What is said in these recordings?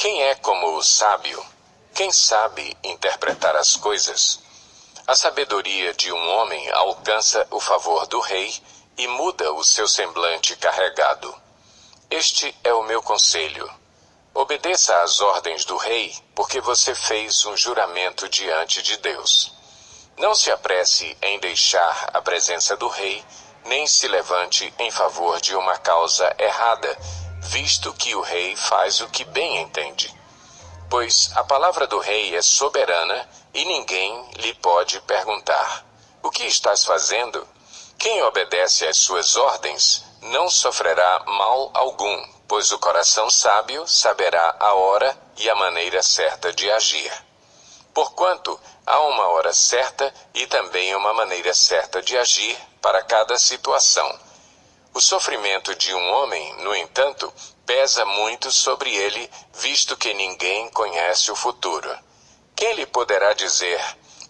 Quem é como o sábio? Quem sabe interpretar as coisas? A sabedoria de um homem alcança o favor do rei e muda o seu semblante carregado. Este é o meu conselho. Obedeça às ordens do rei, porque você fez um juramento diante de Deus. Não se apresse em deixar a presença do rei, nem se levante em favor de uma causa errada, visto que o rei faz o que bem entende. Pois a palavra do rei é soberana e ninguém lhe pode perguntar: o que estás fazendo? Quem obedece às suas ordens não sofrerá mal algum, pois o coração sábio saberá a hora e a maneira certa de agir. Porquanto há uma hora certa e também uma maneira certa de agir para cada situação. O sofrimento de um homem, no entanto, pesa muito sobre ele, visto que ninguém conhece o futuro. Quem lhe poderá dizer: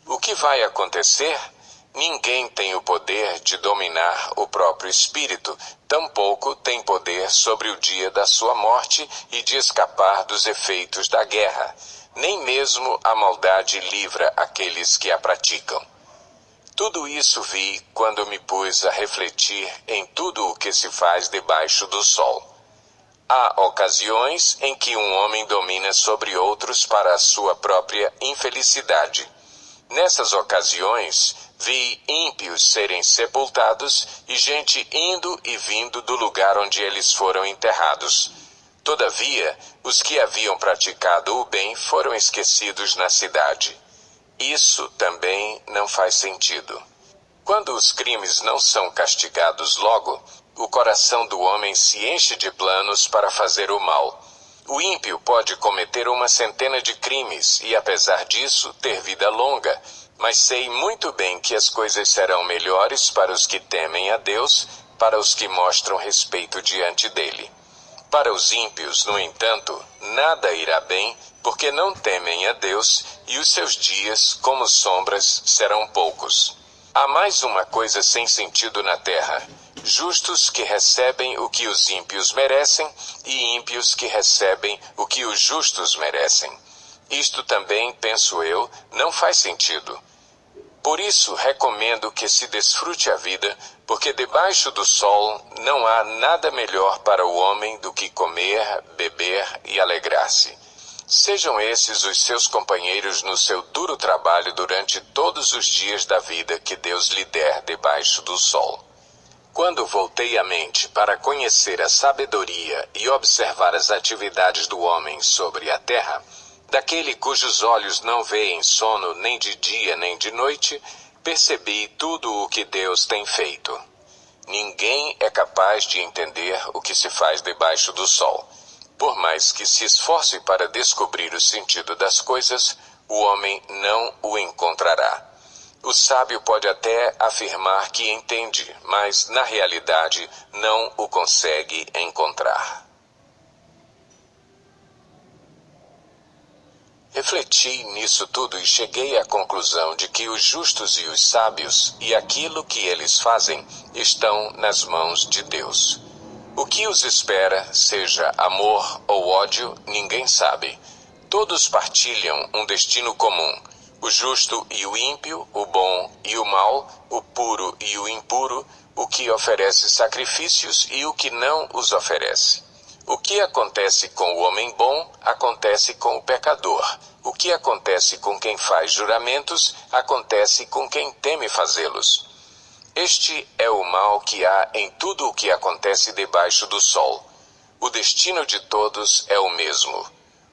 o que vai acontecer? Ninguém tem o poder de dominar o próprio espírito, tampouco tem poder sobre o dia da sua morte e de escapar dos efeitos da guerra. Nem mesmo a maldade livra aqueles que a praticam. Tudo isso vi quando me pus a refletir em tudo o que se faz debaixo do sol. Há ocasiões em que um homem domina sobre outros para a sua própria infelicidade. Nessas ocasiões, vi ímpios serem sepultados e gente indo e vindo do lugar onde eles foram enterrados. Todavia, os que haviam praticado o bem foram esquecidos na cidade. Isso também não faz sentido. Quando os crimes não são castigados logo, o coração do homem se enche de planos para fazer o mal. O ímpio pode cometer 100 de crimes e, apesar disso, ter vida longa, mas sei muito bem que as coisas serão melhores para os que temem a Deus, para os que mostram respeito diante dele. Para os ímpios, no entanto, nada irá bem, porque não temem a Deus, e os seus dias, como sombras, serão poucos. Há mais uma coisa sem sentido na terra: justos que recebem o que os ímpios merecem, e ímpios que recebem o que os justos merecem. Isto também, penso eu, não faz sentido. Por isso recomendo que se desfrute a vida, porque debaixo do sol não há nada melhor para o homem do que comer, beber e alegrar-se. Sejam esses os seus companheiros no seu duro trabalho durante todos os dias da vida que Deus lhe der debaixo do sol. Quando voltei a mente para conhecer a sabedoria e observar as atividades do homem sobre a terra, daquele cujos olhos não veem sono nem de dia nem de noite, percebi tudo o que Deus tem feito. Ninguém é capaz de entender o que se faz debaixo do sol. Por mais que se esforce para descobrir o sentido das coisas, o homem não o encontrará. O sábio pode até afirmar que entende, mas na realidade não o consegue encontrar. Refleti nisso tudo e cheguei à conclusão de que os justos e os sábios e aquilo que eles fazem estão nas mãos de Deus. O que os espera, seja amor ou ódio, ninguém sabe. Todos partilham um destino comum. O justo e o ímpio, o bom e o mau, o puro e o impuro, o que oferece sacrifícios e o que não os oferece. O que acontece com o homem bom, acontece com o pecador. O que acontece com quem faz juramentos, acontece com quem teme fazê-los. Este é o mal que há em tudo o que acontece debaixo do sol. O destino de todos é o mesmo.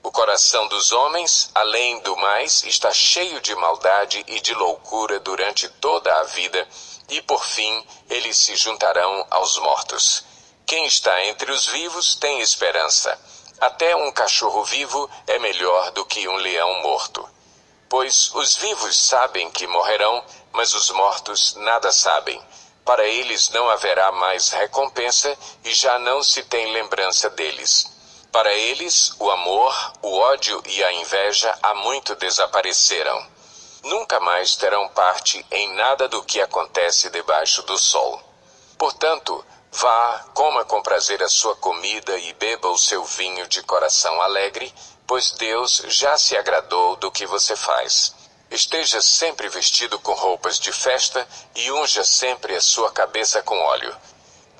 O coração dos homens, além do mais, está cheio de maldade e de loucura durante toda a vida, e por fim eles se juntarão aos mortos. Quem está entre os vivos tem esperança. Até um cachorro vivo é melhor do que um leão morto. Pois os vivos sabem que morrerão, mas os mortos nada sabem. Para eles não haverá mais recompensa e já não se tem lembrança deles. Para eles, o amor, o ódio e a inveja há muito desapareceram. Nunca mais terão parte em nada do que acontece debaixo do sol. Portanto, vá, coma com prazer a sua comida e beba o seu vinho de coração alegre, pois Deus já se agradou do que você faz. Esteja sempre vestido com roupas de festa e unja sempre a sua cabeça com óleo.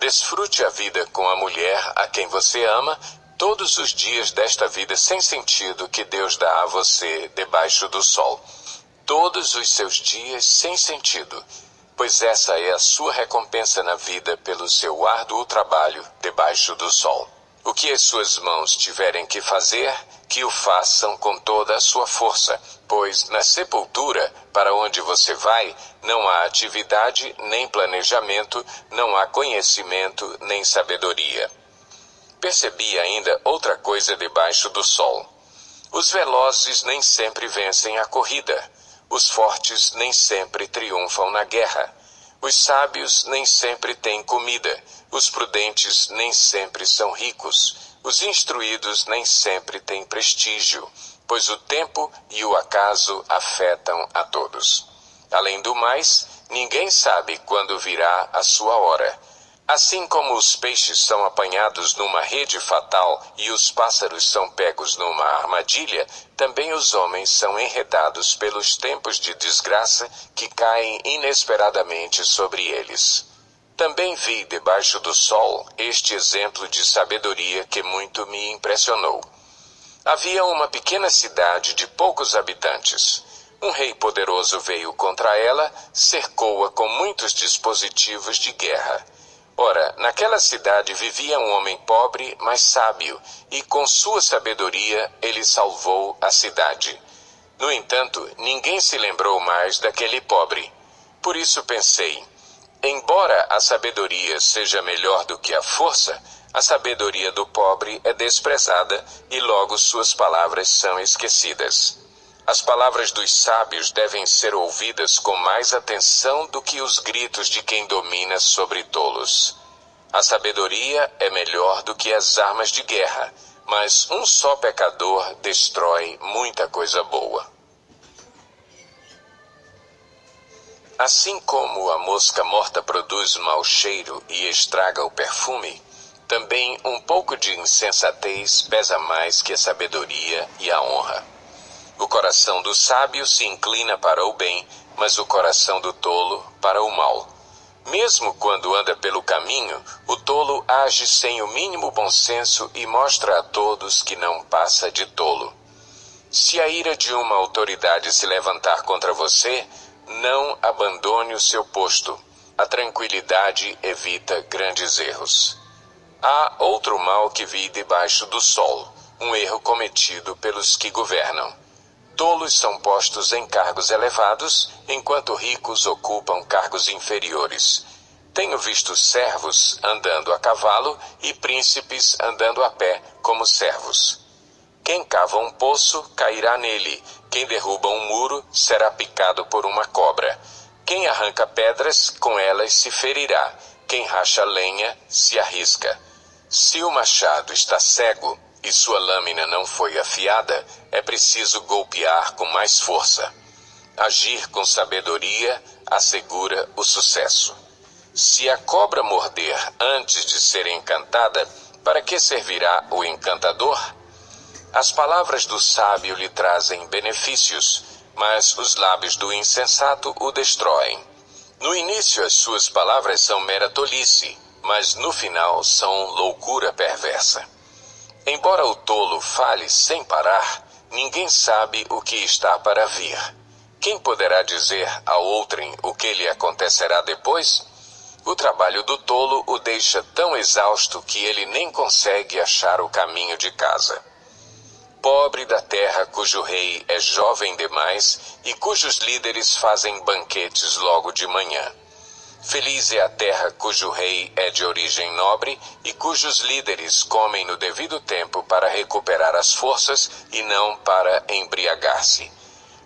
Desfrute a vida com a mulher a quem você ama, todos os dias desta vida sem sentido que Deus dá a você debaixo do sol. Todos os seus dias sem sentido, pois essa é a sua recompensa na vida pelo seu árduo trabalho debaixo do sol. O que as suas mãos tiverem que fazer, que o façam com toda a sua força, pois na sepultura, para onde você vai, não há atividade, nem planejamento, não há conhecimento, nem sabedoria. Percebi ainda outra coisa debaixo do sol. Os velozes nem sempre vencem a corrida. Os fortes nem sempre triunfam na guerra. Os sábios nem sempre têm comida. Os prudentes nem sempre são ricos. Os instruídos nem sempre têm prestígio, pois o tempo e o acaso afetam a todos. Além do mais, ninguém sabe quando virá a sua hora. Assim como os peixes são apanhados numa rede fatal e os pássaros são pegos numa armadilha, também os homens são enredados pelos tempos de desgraça que caem inesperadamente sobre eles. Também vi debaixo do sol este exemplo de sabedoria que muito me impressionou. Havia uma pequena cidade de poucos habitantes. Um rei poderoso veio contra ela, cercou-a com muitos dispositivos de guerra. Ora, naquela cidade vivia um homem pobre, mas sábio, e com sua sabedoria ele salvou a cidade. No entanto, ninguém se lembrou mais daquele pobre. Por isso pensei, embora a sabedoria seja melhor do que a força, a sabedoria do pobre é desprezada e logo suas palavras são esquecidas. As palavras dos sábios devem ser ouvidas com mais atenção do que os gritos de quem domina sobre tolos. A sabedoria é melhor do que as armas de guerra, mas um só pecador destrói muita coisa boa. Assim como a mosca morta produz mau cheiro e estraga o perfume, também um pouco de insensatez pesa mais que a sabedoria e a honra. O coração do sábio se inclina para o bem, mas o coração do tolo para o mal. Mesmo quando anda pelo caminho, o tolo age sem o mínimo bom senso e mostra a todos que não passa de tolo. Se a ira de uma autoridade se levantar contra você, não abandone o seu posto. A tranquilidade evita grandes erros. Há outro mal que vi debaixo do sol, um erro cometido pelos que governam. Tolos são postos em cargos elevados, enquanto ricos ocupam cargos inferiores. Tenho visto servos andando a cavalo e príncipes andando a pé como servos. Quem cava um poço cairá nele, quem derruba um muro será picado por uma cobra. Quem arranca pedras, com elas se ferirá, quem racha lenha se arrisca. Se o machado está cego e sua lâmina não foi afiada, é preciso golpear com mais força. Agir com sabedoria assegura o sucesso. Se a cobra morder antes de ser encantada, para que servirá o encantador? As palavras do sábio lhe trazem benefícios, mas os lábios do insensato o destroem. No início as suas palavras são mera tolice, mas no final são loucura perversa. Embora o tolo fale sem parar, ninguém sabe o que está para vir. Quem poderá dizer a outrem o que lhe acontecerá depois? O trabalho do tolo o deixa tão exausto que ele nem consegue achar o caminho de casa. Pobre da terra cujo rei é jovem demais e cujos líderes fazem banquetes logo de manhã. Feliz é a terra cujo rei é de origem nobre e cujos líderes comem no devido tempo para recuperar as forças e não para embriagar-se.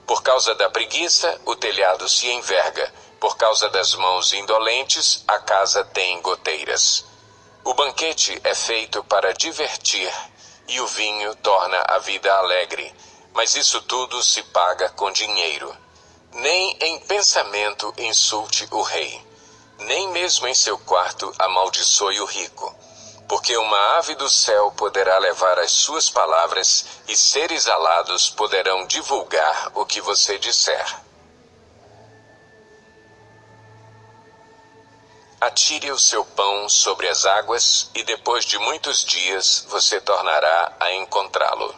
Por causa da preguiça, o telhado se enverga. Por causa das mãos indolentes, a casa tem goteiras. O banquete é feito para divertir e o vinho torna a vida alegre, mas isso tudo se paga com dinheiro. Nem em pensamento insulte o rei. Nem mesmo em seu quarto amaldiçoe o rico. porque uma ave do céu poderá levar as suas palavras e seres alados poderão divulgar o que você disser. Atire o seu pão sobre as águas e depois de muitos dias você tornará a encontrá-lo.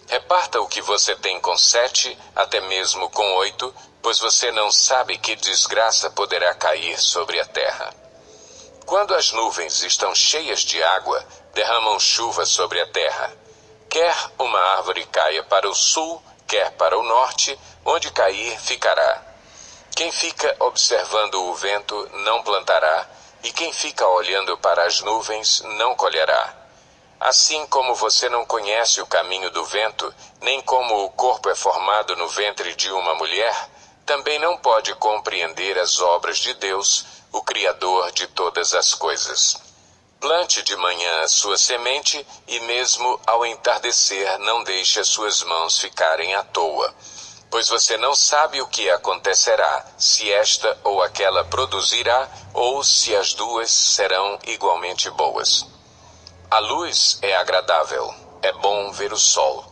Reparta o que você tem com 7, até mesmo com 8, pois você não sabe que desgraça poderá cair sobre a terra. Quando as nuvens estão cheias de água, derramam chuva sobre a terra. Quer uma árvore caia para o sul, quer para o norte, onde cair ficará. Quem fica observando o vento não plantará, e quem fica olhando para as nuvens não colherá. Assim como você não conhece o caminho do vento, nem como o corpo é formado no ventre de uma mulher, também não pode compreender as obras de Deus, o Criador de todas as coisas. Plante de manhã a sua semente, e mesmo ao entardecer não deixe as suas mãos ficarem à toa. Pois você não sabe o que acontecerá, se esta ou aquela produzirá, ou se as duas serão igualmente boas. A luz é agradável, é bom ver o sol.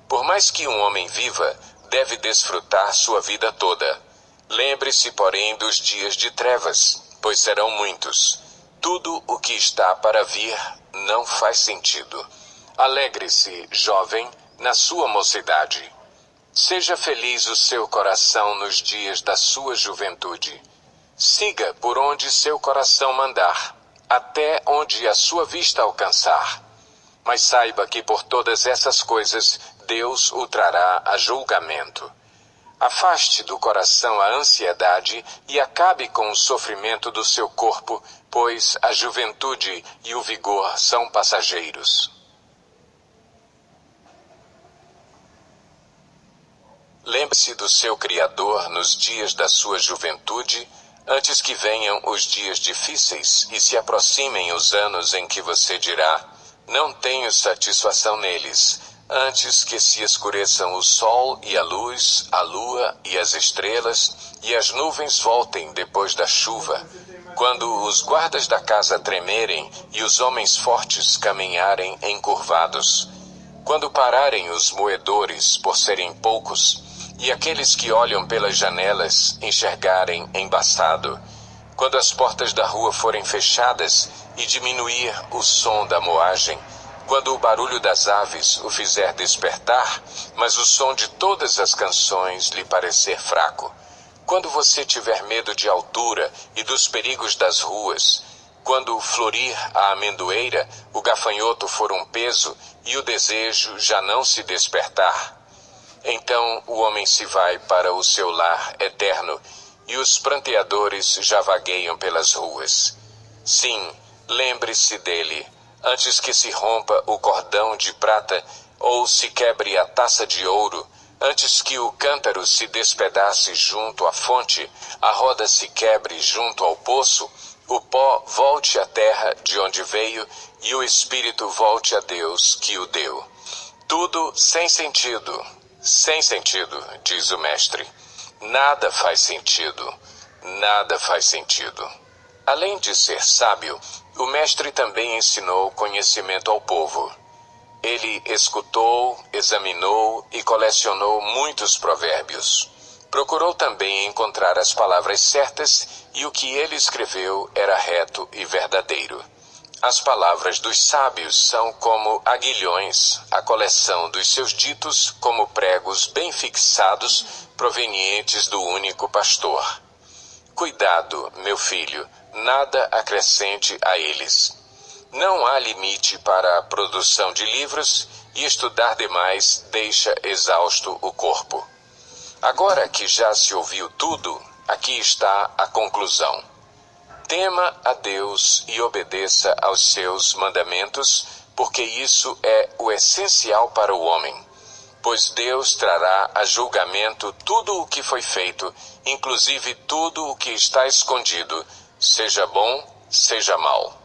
Por mais que um homem viva, deve desfrutar sua vida toda. Lembre-se, porém, dos dias de trevas, pois serão muitos. Tudo o que está para vir não faz sentido. Alegre-se, jovem, na sua mocidade. Seja feliz o seu coração nos dias da sua juventude. Siga por onde seu coração mandar, até onde a sua vista alcançar. Mas saiba que por todas essas coisas Deus o trará a julgamento. Afaste do coração a ansiedade e acabe com o sofrimento do seu corpo, pois a juventude e o vigor são passageiros. Lembre-se do seu Criador nos dias da sua juventude, antes que venham os dias difíceis e se aproximem os anos em que você dirá: não tenho satisfação neles, antes que se escureçam o sol e a luz, a lua e as estrelas, e as nuvens voltem depois da chuva, quando os guardas da casa tremerem e os homens fortes caminharem encurvados, quando pararem os moedores por serem poucos, e aqueles que olham pelas janelas enxergarem embaçado, quando as portas da rua forem fechadas e diminuir o som da moagem, quando o barulho das aves o fizer despertar, mas o som de todas as canções lhe parecer fraco, quando você tiver medo de altura e dos perigos das ruas, quando florir a amendoeira, o gafanhoto for um peso e o desejo já não se despertar, então o homem se vai para o seu lar eterno, e os pranteadores já vagueiam pelas ruas. Sim, lembre-se dele, antes que se rompa o cordão de prata, ou se quebre a taça de ouro, antes que o cântaro se despedace junto à fonte, a roda se quebre junto ao poço, o pó volte à terra de onde veio, e o espírito volte a Deus que o deu. Tudo sem sentido. Sem sentido, diz o mestre. Nada faz sentido. Nada faz sentido. Além de ser sábio, o mestre também ensinou conhecimento ao povo. Ele escutou, examinou e colecionou muitos provérbios. Procurou também encontrar as palavras certas, e o que ele escreveu era reto e verdadeiro. As palavras dos sábios são como aguilhões, a coleção dos seus ditos como pregos bem fixados, provenientes do único pastor. Cuidado, meu filho, nada acrescente a eles. Não há limite para a produção de livros, e estudar demais deixa exausto o corpo. Agora que já se ouviu tudo, aqui está a conclusão. Tema a Deus e obedeça aos seus mandamentos, porque isso é o essencial para o homem. Pois Deus trará a julgamento tudo o que foi feito, inclusive tudo o que está escondido, seja bom, seja mau.